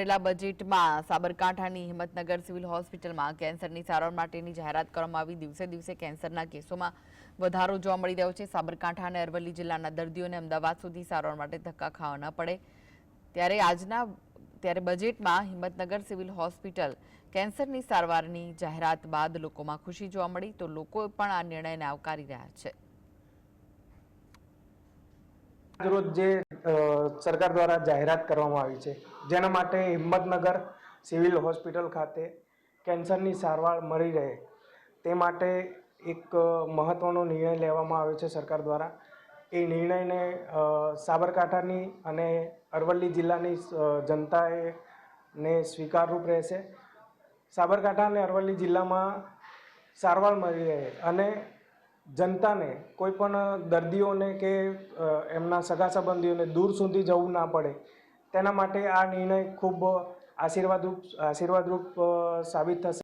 બજેટમાં સાબરકાંઠાની હિંમતનગર સિવિલ હોસ્પિટલમાં કેન્સરની સારવાર માટેની જાહેરાત કરવામાં આવી। દિવસે દિવસે કેન્સરના કેસોમાં વધારો જોવા મળી રહ્યો છે। સાબરકાંઠા અને અરવલ્લી જિલ્લાના દર્દીઓને અમદાવાદ સુધી સારવાર માટે ધક્કા ખાવા ન પડે ત્યારે બજેટમાં હિંમતનગર સિવિલ હોસ્પિટલ કેન્સરની સારવારની જાહેરાત બાદ લોકોમાં ખુશી જોવા મળી, તો લોકો પણ આ નિર્ણયને આવકારી રહ્યા છે। રોજ જે સરકાર દ્વારા જાહેરાત કરવામાં આવી છે, જેના માટે હિંમતનગર સિવિલ હોસ્પિટલ ખાતે કેન્સરની સારવાર મળી રહે તે માટે એક મહત્વનો નિર્ણય લેવામાં આવ્યો છે સરકાર દ્વારા। એ નિર્ણયને સાબરકાંઠાની અને અરવલ્લી જિલ્લાની જનતાને સ્વીકારરૂપ રહેશે। સાબરકાંઠા અને અરવલ્લી જિલ્લામાં સારવાર મળી રહે અને જનતાને કોઈ પણ દર્દીઓને કે એમના સગા સંબંધીઓને દૂર સુધી જવું ના પડે, તેના માટે આ નિર્ણય ખૂબ આશીર્વાદરૂપ સાબિત થશે।